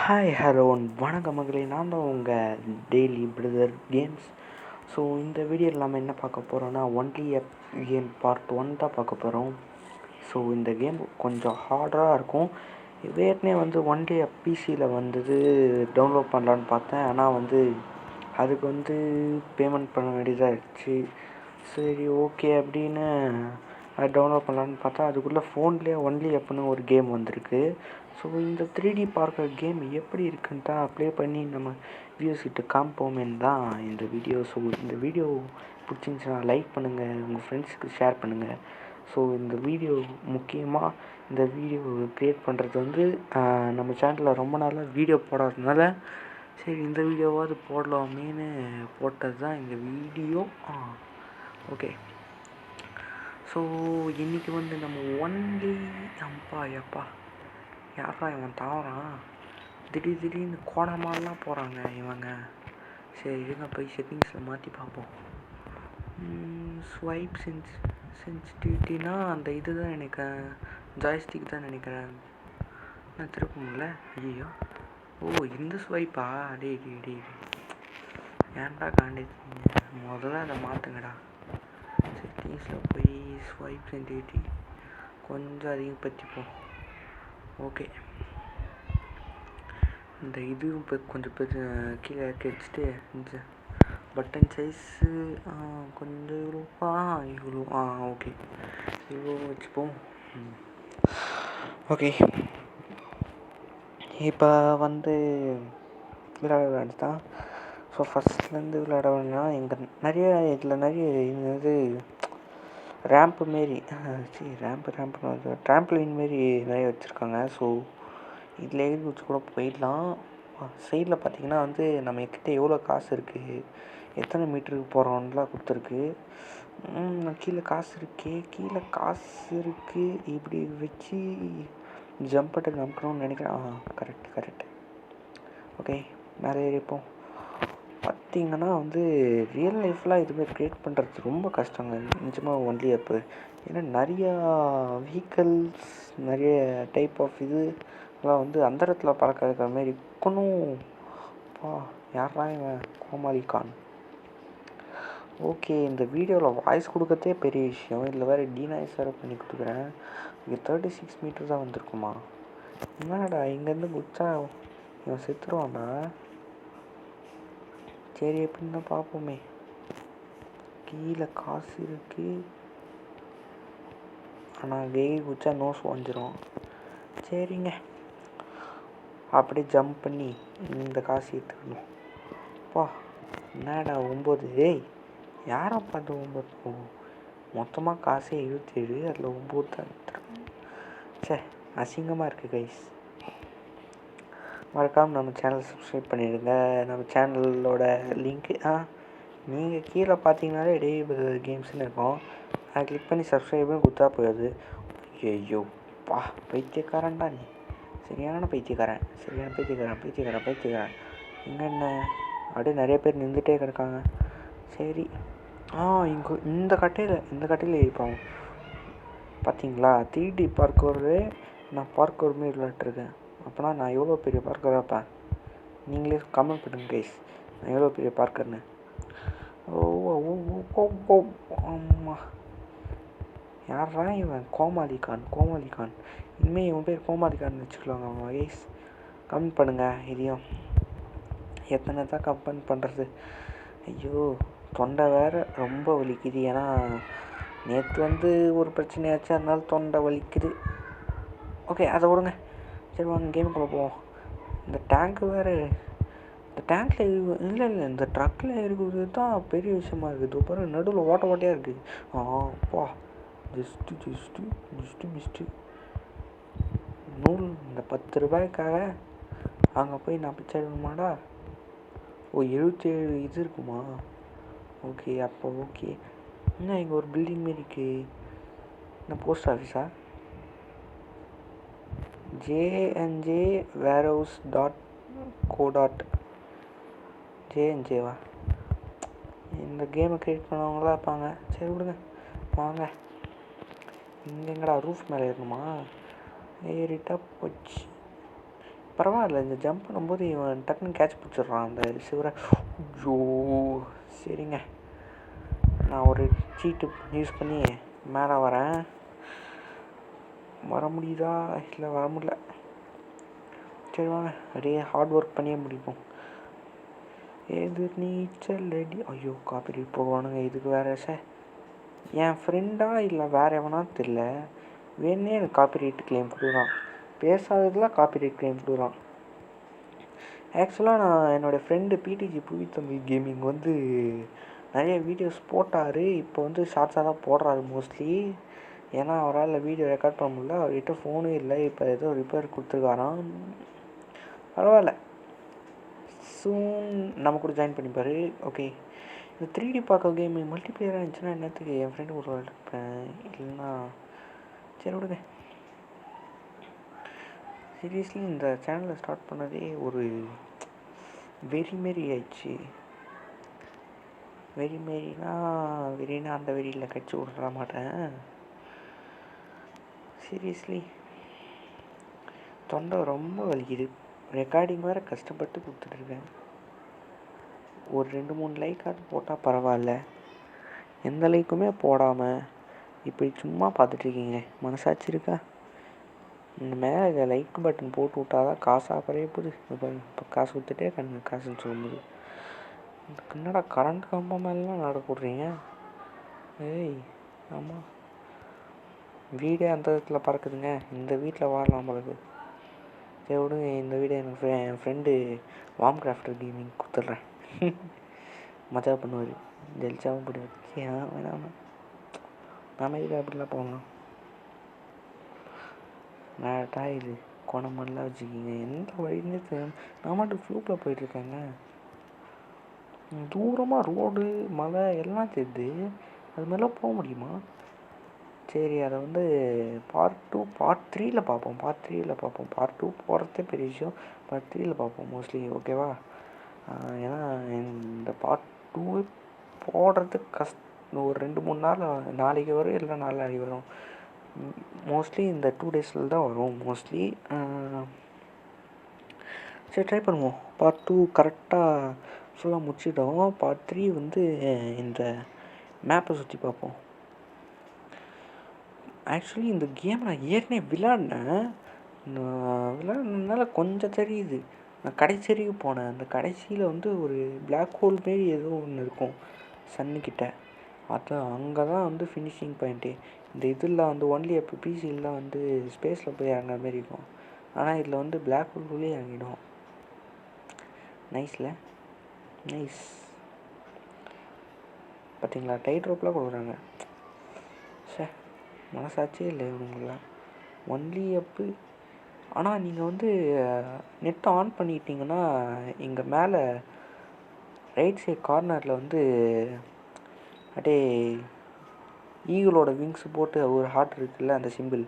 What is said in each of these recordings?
Hi hello வணக்கம் மகளே, நான் தான் உங்கள் டெய்லி பிரதர் கேம்ஸ். ஸோ இந்த வீடியோவில் நம்ம என்ன பார்க்க போகிறோன்னா ஒன்லி எப் கேம் பார்ட் 1 தான் பார்க்க போகிறோம். ஸோ இந்த கேம் கொஞ்சம் ஹார்டாக இருக்கும். ஏற்கனவே ஒன்லி எப் பிசியில் டவுன்லோட் பண்ணலான்னு பார்த்தேன். ஆனால் அதுக்கு பேமெண்ட் பண்ண வேண்டியதாக இருந்துச்சு. சரி ஓகே அப்படின்னு அது டவுன்லோட் பண்ணலான்னு பார்த்தா அதுக்குள்ளே ஃபோன்லேயே ஒன்லி எப்னு ஒரு கேம் வந்திருக்கு. ஸோ இந்த 3D பார்க்குற கேம் எப்படி இருக்குன்னு தான் ப்ளே பண்ணி நம்ம வியூஸ்கிட்ட காமிப்போமேன்னு தான் இந்த வீடியோ. ஸோ இந்த வீடியோ பிடிச்சிருந்துச்சுன்னா லைக் பண்ணுங்கள், உங்கள் ஃப்ரெண்ட்ஸுக்கு ஷேர் பண்ணுங்கள். ஸோ இந்த வீடியோ முக்கியமாக இந்த வீடியோ க்ரியேட் பண்ணுறது நம்ம சேனலில் ரொம்ப நாளாக வீடியோ போடாததுனால சரி இந்த வீடியோவாவது போடலாமேன்னு போட்டது தான் இந்த வீடியோ. ஓகே, ஸோ இன்றைக்கி நம்ம ஒன்லி எப்பா யாரா இவன் தாவறான், திடீர்னு கோணமாலாம் போகிறாங்க இவங்க. சரி இருங்க போய் செட்டிங்ஸில் மாற்றி பார்ப்போம். ஸ்வைப் சென்சிட்டிவிட்டினா அந்த இது தான் நினைக்கிறேன், ஜாய்ஸ்டிக் தான் நினைக்கிறேன். நான் திருப்ப முடியல. ஐயோ, ஓ இந்த ஸ்வைப்பா? டே ஏன்டா காண்டிங்க, முதல்ல அதை மாற்றுங்கடா. செட்டிங்ஸில் போய் ஸ்வைப் சென்சிட்டிவிட்டி கொஞ்சம் அதிகப்படுத்திப்போம். ஓகே, இந்த இது இப்போ கொஞ்சம் கீழே இறக்கி வச்சுட்டு இந்த பட்டன் சைஸு கொஞ்சம் இவ்வளோ ஓகே இவ்வளோ வச்சுப்போம். ஓகே, இப்போ விளையாட வேண்டியதான். ஸோ ஃபஸ்ட்லேருந்து விளையாட வேணும்னா இதில் நிறைய இது ரேம்ப்பு மாரி ட்ராம்ப்ளின் மாரி நிறைய வச்சுருக்காங்க. ஸோ இதில் ஏறி வச்சு கூட போயிடலாம். சைடில் பார்த்திங்கன்னா நம்மக்கிட்ட எவ்வளோ காசு இருக்குது, எத்தனை மீட்டருக்கு போகிறோன்லாம் கொடுத்துருக்கு. கீழே காசு இருக்குது. இப்படி வச்சு ஜம்ப் பட்டன் அமுக்கணும்னு நினைக்கிறேன். கரெக்ட். ஓகே, மேலே ஏறிப்போம். பார்த்திங்கன்னா ரியல் லைஃப்லாம் இதுமாதிரி க்ரியேட் பண்ணுறது ரொம்ப கஷ்டங்க நிஜமாக ஒன்லி அப்போ. ஏன்னா நிறையா வெஹிக்கல்ஸ், நிறைய டைப் ஆஃப் இதெல்லாம் அந்த இடத்துல பறக்க வைக்கிற மாதிரி இருக்கணும். யாரா இவன் கோமாளிகான். ஓகே, இந்த வீடியோவில் வாய்ஸ் கொடுக்கறதே பெரிய விஷயம், இதில் வேறு டீனாய்ஸ் வேறு பண்ணி கொடுக்குறேன். இங்கே 36 மீட்டர் தான் வந்திருக்குமா? என்னடா இங்கேருந்து குச்சா இவன் செத்துருவான்டா. சரி எப்படின்னு தான் பார்ப்போமே. கீழே காசு இருக்குது, ஆனால் வெயில் குச்சா நோஸ் வாஞ்சிரும். சரிங்க, அப்படியே ஜம்ப் பண்ணி இந்த காசு எடுத்துக்கணும். என்னடா 9? ஏய் யாரை பார்த்து 9 போகும்? மொத்தமாக காசே 27, அதில் 9 தான் எடுத்துருக்கோம். அசிங்கமாக இருக்குது கைஸ். மறக்காமல் நம்ம சேனல் சப்ஸ்கிரைப் பண்ணிடுங்க. நம்ம சேனலோட லிங்க்கு நீங்கள் கீழே பார்த்தீங்கன்னாலே டெய்லி கேம்ஸ்னு இருக்கும். அதை கிளிக் பண்ணி சப்ஸ்கிரைபும் கொடுத்தா போயிடுது. ஐயோ பைத்தியக்காரன்டா நீ, சரியான பைத்தியக்காரன். இங்கே என்ன அப்படியே நிறைய பேர் நின்றுட்டே கிடக்காங்க. சரி இங்கே இந்த கட்டையில் இருப்போம். பார்த்தீங்களா 3D பார்க்கோரு, நான் பார்க்கோர் மாரி விளையாட்டுருக்கேன். அப்போனா நான் எவ்வளோ பெரிய பார்க்கராக இருப்பேன்? நீங்களே கமெண்ட் பண்ணுங்க கைஸ், நான் எவ்வளோ பெரிய பார்க்கர்னு. ஆமாம், யாரா இவன்? கோமாளிகான். இனிமேல் இவன் பேர் கோமாளிகான் வச்சுக்கலாங்க கைஸ். கமெண்ட் பண்ணுங்கள். இதையும் எத்தனை தான் கமெண்ட் பண்ணுறது? ஐயோ தொண்டை வேறு ரொம்ப வலிக்குது. ஏன்னா நேற்று ஒரு பிரச்சனையாச்சு, அதனால தொண்டை வலிக்குது. ஓகே, அதை விடுங்க. சரி வாங்க கேமுக்குள்ளே போவோம். இந்த டேங்க்கு வேறு, இந்த டேங்க்கில் இல்லை இந்த ட்ரக்கில் இருக்கிறது தான் பெரிய விஷயமா இருக்குது. பாருங்க நடுவில் ஓட்டையாக இருக்குது. Just missed. நூல் இந்த 10 ரூபாய்க்காக அங்கே போய் நான் பிச்சை எடுக்கணுமாடா? 77 இது இருக்குமா? ஓகே, அப்போ ஓகே. இன்னும் இங்கே ஒரு பில்டிங் மாரி இருக்குது. இந்த போஸ்ட் ஆஃபீஸா? JNJ warehouse.co. JNJவா? இந்த கேமை க்ரியேட் பண்ணவங்களா இருப்பாங்க. சரி விடுங்க, வாங்க. இங்கே எங்கடா ரூஃப் மேலே ஏறணுமா? ஏறிட்டா போச்சு. பரவாயில்ல, இந்த ஜம்ப் பண்ணும்போது இவன் டக்குன்னு கேட்ச் பிடிச்சிடுறான் அந்த சிவரை. ஐயோ சரிங்க, நான் ஒரு சீட்டு யூஸ் பண்ணி மேலே வரேன். வர முடியுதா? இல்லை வர முடியல. சரி வாங்க, அப்படியே ஹார்ட் ஒர்க் பண்ணியே முடிப்போம். எதிர் நீச்சல் அடி. ஐயோ காப்பிரைட் போடுவானுங்க இதுக்கு வேறு. சார் என் ஃப்ரெண்டா இல்லை வேறு எவனா தெரியல, வேணே எனக்கு காப்பிரைட் கிளைம் கொடுக்குறான். பேசாததுலாம் காப்பிரைட் கிளைம் கொடுக்குறான். ஆக்சுவலாக நான் என்னோடய ஃப்ரெண்டு பிடிஜி புவித்தம்பி கேமிங் வந்து நிறைய வீடியோஸ் போட்டார். இப்போ வந்து ஷார்ட்ஸாக தான் போடுறாரு மோஸ்ட்லி. ஏன்னா அவரால் வீடியோ ரெக்கார்ட் பண்ண முடியல, அவர்கிட்ட ஃபோனும் இல்லை. இப்போ ஏதோ ரிப்பேர் கொடுத்துருக்காராம். பரவாயில்ல, சூன் நம்ம கூட ஜாயின் பண்ணிப்பார். ஓகே, இந்த 3D பார்க்க கேமு மல்டிப்ளேயராக இருந்துச்சுன்னா என்னத்துக்கு என் ஃப்ரெண்டு கூட இருப்பேன். இல்லைன்னா சரி விடுங்க. சீரியஸ்லி இந்த சேனலை ஸ்டார்ட் பண்ணதே ஒரு வெறி மாரி ஆயிடுச்சு. வெறினா அந்த வெறியில் கட்சி விட்ற மாட்டேன். சீரியஸ்லி தொண்டை ரொம்ப வலிக்குது. ரெக்கார்டிங் வேறு கஷ்டப்பட்டு கொடுத்துட்ருக்கேன். ஒரு 2-3 லைக்காவது போட்டால் பரவாயில்ல. எந்த லைக்குமே போடாமல் இப்படி சும்மா பார்த்துட்ருக்கீங்க, மனசாட்சி இருக்கா? இந்த மேலே லைக் பட்டன் போட்டு விட்டால் தான் காசாக குறைய போகுது. இப்போ காசு கொடுத்துட்டே காசுன்னு சொல்லும்போது என்னடா கரண்ட் கம்பம் மேலாம் நடக்க விட்றீங்க? ஏய் ஆமாம், வீடே அந்த இடத்துல பறக்குதுங்க, இந்த வீட்டில் வாழலாம் பறக்குது. சரி விடுங்க, இந்த வீடு எனக்கு என் ஃப்ரெண்டு வார்ம் கிராஃப்டர் கேமிங் கொடுத்துட்றேன். மஜா பண்ணுவார், ஜெலிச்சாவும் போடுவார். ஏன் வேணாம், நாம எதுக்கு அப்படிலாம் போகலாம். நேரட்டா இது கோணமெல்லாம் வச்சுக்கிங்க, எந்த வழின்னே தெரியும். நான் மட்டும் ஃப்ளூப்பில் போயிட்டுருக்கேங்க. தூரமாக ரோடு மலை எல்லாம் தெரியுது, அது மாதிரிலாம் போக முடியுமா? சரி, அதை வந்து பார்ட் 2 பார்ட் 3யில் பார்ப்போம். பார்ட் 2 போகிறதே பெரிய விஷயம். பார்ட் 3யில் பார்ப்போம் மோஸ்ட்லி. ஓகேவா? ஏன்னா இந்த பார்ட் 2 போடுறதுக்கு ஒரு 2-3 நாள் நாளைக்கு வரும், இல்லை நாளைக்கு வரும். மோஸ்ட்லி இந்த 2 டேஸில் தான் வரும் மோஸ்ட்லி. சரி ட்ரை பண்ணுவோம். பார்ட் 2 கரெக்டாக ஃபுல்லாக முடிச்சிட்டோம். பார்ட் 3 வந்து இந்த மேப்பை சுற்றி பார்ப்போம். ஆக்சுவலி இந்த கேம் நான் ஏற்கனவே விளையாடினால கொஞ்சம் தெரியுது. நான் கடைசி வரைக்கும் போனேன். அந்த கடைசியில் வந்து ஒரு பிளாக் ஹோல் மாரி ஏதோ ஒன்று இருக்கும் சன்னுக்கிட்ட. அதான் அங்கே தான் வந்து ஃபினிஷிங் பாயிண்ட்டு. இந்த இதில் வந்து ஒன்லி அப்போ பிசியில் வந்து ஸ்பேஸில் போய் இறங்குற மாரி இருக்கும். ஆனால் இதில் வந்து பிளாக் ஹோல்குள்ளேயே இறங்கிடும். நைஸில் நைஸ். பார்த்தீங்களா, டைட் ரோப்லாம் கொடுக்குறாங்க. சார் மனசாட்சியே இல்லை இவனுங்களாம். ஒன்லி அப்பு. ஆனால் நீங்கள் வந்து நெட்டை ஆன் பண்ணிட்டீங்கன்னா இங்கே மேலே ரைட் சைட் கார்னரில் வந்து அப்படியே ஈகிளோட விங்ஸ் போட்டு ஒரு ஹார்ட் இருக்குல்ல, அந்த சிம்பிள்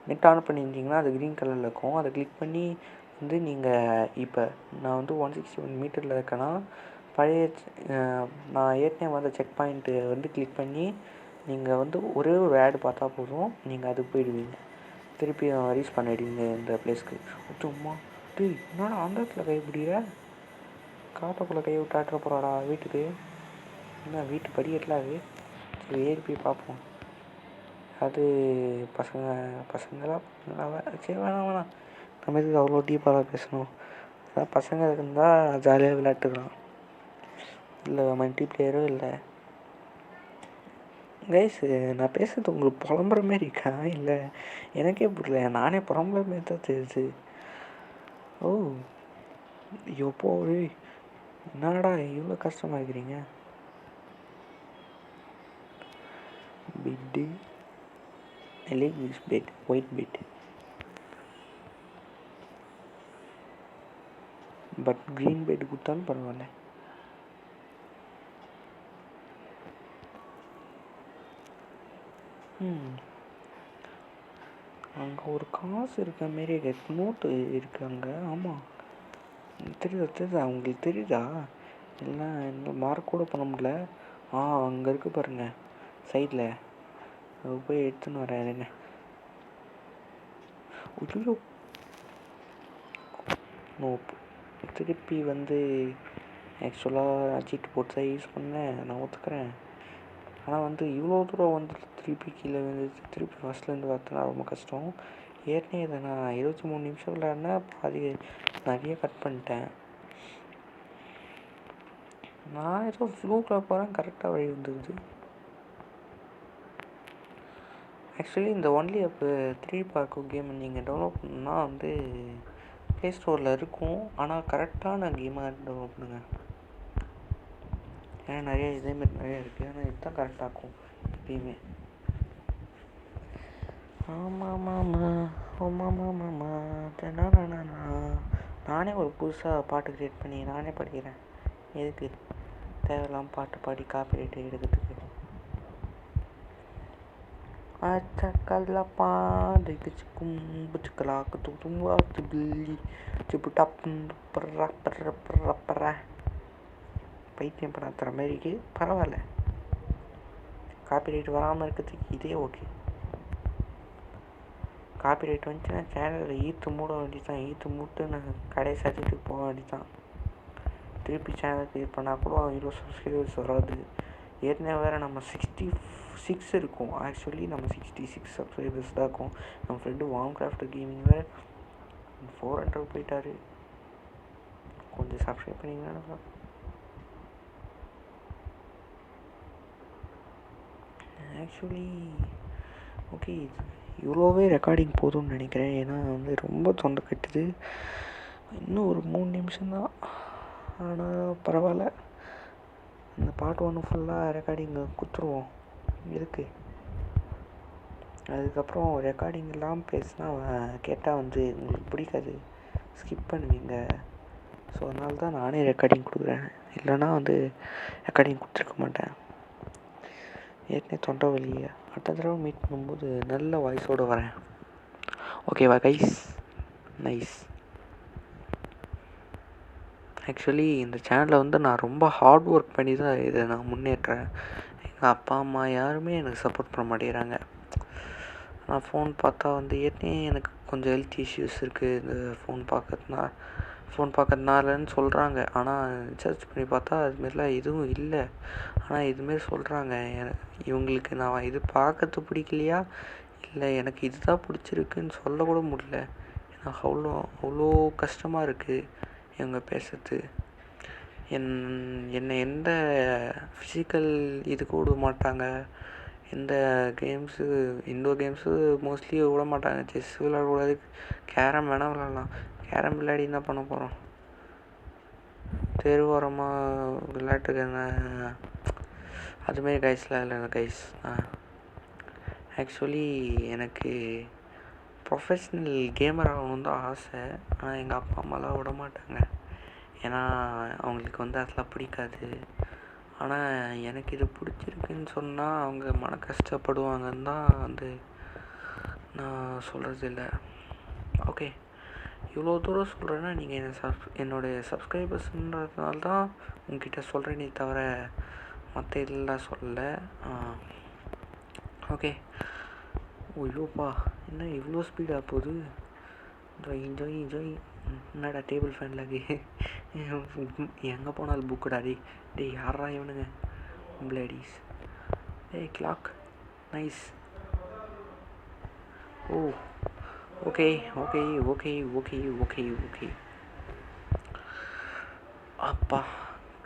நெட் ஆன் பண்ணியிருந்தீங்கன்னா அது க்ரீன் கலரில் இருக்கும். அதை கிளிக் பண்ணி வந்து நீங்கள் இப்போ நான் வந்து 161 மீட்டரில் இருக்கேன்னா பழைய நான் ஏற்கனவே வந்த செக் பாயிண்ட்டு வந்து கிளிக் பண்ணி நீங்கள் வந்து ஒரே ஒரு ஆடு பார்த்தா போதும், நீங்கள் அதுக்கு போயிடுவீங்க. திருப்பி ரீச் பண்ணிடுவீங்க இந்த பிளேஸ்க்கு. சும்மா என்னடா அந்த இடத்துல கை பிடிக்கிற, காட்டுக்குள்ளே கை விட்டு ஆட்டுற போகிறாடா வீட்டுக்கு. என்ன வீட்டு படிக்கட்டலாம் அது. சரி ஏறி போய் பார்ப்போம். அது பசங்களாம் சரி வேணாம் நம்ம இதுக்கு அவ்வளோ டீப்பாக தான் பேசணும். அதான் பசங்க இருந்தால் ஜாலியாக விளையாட்டுக்கலாம். இல்லை மல்டிப்ளேயரும் இல்லை. கைஸ் நான் பேசுறது உங்களுக்கு புலம்புற மாரி இருக்கா? இல்லை எனக்கே புரியல, நானே புலம்புற மாரி தான் தெரியுது. ஓ எப்போ என்னடா இவ்வளோ கஷ்டமாக இருக்கிறீங்க? பெட்டு I like this bed, white bed. But green bed கொடுத்தாலும் பரவாயில்ல. அங்கே ஒரு காசு இருக்க மாரி நோட்டு இருக்கு அங்கே. ஆமாம் தெரியுதா உங்களுக்கு தெரியுதா? இல்லை மார்க் கூட பண்ண முடியல. அங்கே இருக்கு பாருங்க சைடில், அது போய் எடுத்துன்னு வரேன். என்ன ஐயோ நோப். திருப்பி வந்து ஆக்சுவலாக சீட்டு போட்டு தான் யூஸ் பண்ணேன், நான் ஒத்துக்கிறேன். ஆனால் வந்து இவ்வளோ தூரம் வந்து திருப்பி கீழே விழுந்துச்சு, திருப்பி ஃபஸ்ட்லேருந்து பார்த்தோன்னா ரொம்ப கஷ்டம். ஏற்கனவே இதை நான் 23 நிமிஷம் விளையாடினேன், பாதி நிறைய கட் பண்ணிட்டேன். நான் ஏதோ ஃப்ளூக்கில் போகிறேன், கரெக்டாக வழி வந்துடுது. ஆக்சுவலி இந்த ஒன்லி அப்பு 3 பார்க்கும் கேம் நீங்கள் டவுன்லோட் பண்ணணுன்னா வந்து ப்ளே ஸ்டோரில் இருக்கும். ஆனால் கரெக்டான கேமாக டவுன்லோட் பண்ணுங்கள். ஏன்னா நிறைய இதேமாரி நிறையா இருக்குது. ஆனால் இதுதான் கரெக்டாக இருக்கும் எப்பயுமே. நானே ஒரு புதுசாக பாட்டு க்ரியேட் பண்ணி நானே படிக்கிறேன். எதுக்கு தேவையில்லாமல் பாட்டு பாடி காப்பிரைட்டு எடுக்கிறதுக்கு. பைத்தியம் படாத்துற மாதிரிக்கு பரவாயில்ல, காப்பிரைட் வராமல் இருக்கிறதுக்கு இதே ஓகே. காப்பிரைட் வந்துச்சுன்னா சேனலில் ஈர்த்து மூட வேண்டியதான். ஈர்த்து மூட்டு நான் கடை சாத்திட்டு போக வேண்டியதான். திருப்பி சேனல் க்ரியேட் பண்ணால் கூட இவ்வளோ சப்ஸ்கிரைபர்ஸ் வராது. ஏற்கனவே வேறு நம்ம 66 இருக்கும். ஆக்சுவலி நம்ம 66 சப்ஸ்கிரைபர்ஸ் தான் இருக்கும். நம்ம ஃப்ரெண்டு வார்ம்கிராஃப்ட் கேமிங் வேறு 400 போயிட்டார். கொஞ்சம் சப்ஸ்கிரைப் பண்ணிங்கன்னா ஆக்சுவலி ஓகே. இவ்வளோவே ரெக்கார்டிங் போதும்னு நினைக்கிறேன். ஏன்னா வந்து ரொம்ப தொண்டை கட்டுது. இன்னும் ஒரு 3 நிமிஷம்தான். ஆனால் பரவாயில்ல, இந்த பாட்டு ஒன்று ஃபுல்லாக ரெக்கார்டிங்கை கொடுத்துருவோம். இருக்கு. அதுக்கப்புறம் ரெக்கார்டிங் இல்லாமல் பேசினா கேட்டால் வந்து உங்களுக்கு பிடிக்காது, ஸ்கிப் பண்ணுவீங்க. ஸோ அதனால தான் நானே ரெக்கார்டிங் கொடுக்குறேன். இல்லைனா வந்து ரெக்கார்டிங் கொடுத்துருக்க மாட்டேன். ஏற்கனவே தொண்டை வலி. அடுத்த தடவை மீட் பண்ணும்போது நல்ல வாய்ஸோடு வரேன். ஓகேவா கைஸ்? நைஸ். ஆக்சுவலி இந்த சேனலில் வந்து நான் ரொம்ப ஹார்ட் ஒர்க் பண்ணி தான் இதை நான் முன்னேற்றேன். எங்கள் அப்பா அம்மா யாருமே எனக்கு சப்போர்ட் பண்ண மாட்டேங்கிறாங்க. நான் ஃபோன் பார்த்தா வந்து ஏற்கனவே எனக்கு கொஞ்சம் ஹெல்த் இஷ்யூஸ் இருக்குது இந்த ஃபோன் பார்க்கறதுனாலன்னு சொல்கிறாங்க. ஆனால் சர்ச் பண்ணி பார்த்தா அதுமாரிலாம் எதுவும் இல்லை. ஆனால் இதுமாரி சொல்கிறாங்க. இவங்களுக்கு நான் இது பார்க்கறது பிடிக்கலையா இல்லை எனக்கு இதுதான் பிடிச்சிருக்குன்னு சொல்லக்கூட முடியல. எனக்கு அவ்வளோ கஷ்டமாக இருக்குது இவங்க பேசுறது. என்னை எந்த ஃபிசிக்கல் இதுக்கு விட மாட்டாங்க. எந்த கேம்ஸு இன்டோர் கேம்ஸு மோஸ்ட்லி விட மாட்டாங்க. செஸ் விளையாடக்கூடாது, கேரம் வேணால் விளாட்லாம். கேரம் விளையாடி என்ன பண்ண போகிறோம்? தெருவோரமாக விளையாட்டுக்கு என்ன அதுமாரி கைஸ்லாம் இல்லை கைஸ். ஆக்சுவலி எனக்கு ப்ரொஃபஷ்னல் கேமர் ஆகணுன்னு தான் ஆசை. ஆனால் எங்கள் அப்பா அம்மாலாம் விட மாட்டாங்க. ஏன்னா அவங்களுக்கு வந்து அதெல்லாம் பிடிக்காது. ஆனால் எனக்கு இது பிடிச்சிருக்குன்னு சொன்னால் அவங்க மன கஷ்டப்படுவாங்கன்னு தான் வந்து நான் சொல்கிறது இல்லை. ஓகே, இவ்வளோ தூரம் சொல்கிறேன்னா நீங்கள் என்னுடைய சப்ஸ்கிரைபர்ஸ்ன்றதுனால தான் உங்ககிட்ட சொல்கிறேனே தவிர மற்ற இதெல்லாம் சொல்லலை. ஓகே. ஐயோப்பா, என்ன இவ்வளோ ஸ்பீடாக போகுது? ஜாய் என்னடா டேபிள் ஃபேனில் எங்கே போனாலும் புக்குடா. டே யாரா இவனுங்க பிளேடிஸ்? Clock nice. Oh okay okay okay okay okay okay. அப்பா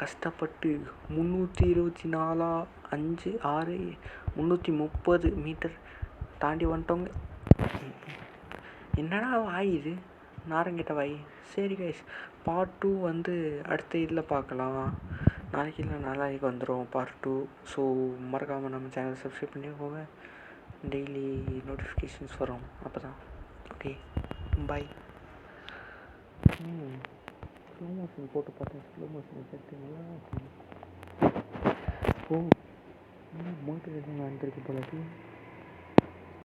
கஷ்டப்பட்டு 324 5 6 330 மீட்டர் தாண்டி வந்துட்டோங்க. என்னடா வாய் இது, நாரங்கிட்ட வாய். சரி கைஸ், பார்ட் 2 வந்து அடுத்த இதில் பார்க்கலாம். நாளைக்கு இல்லை நாளைக்கு வந்துடும் பார்ட் 2. ஸோ மறக்காமல் நம்ம சேனல் சப்ஸ்கிரைப் பண்ணிக்கோங்க. டெய்லி நோட்டிஃபிகேஷன்ஸ் வரும் அப்போ தான். Okay bye. ஸ்லோ மோஷன் போட்டு பார்த்தேன். ஸ்லோ மோஷன் எஃபெக்ட் நல்லா இருக்கு. மோட்டர் எதுவும் வந்துருக்கு போல.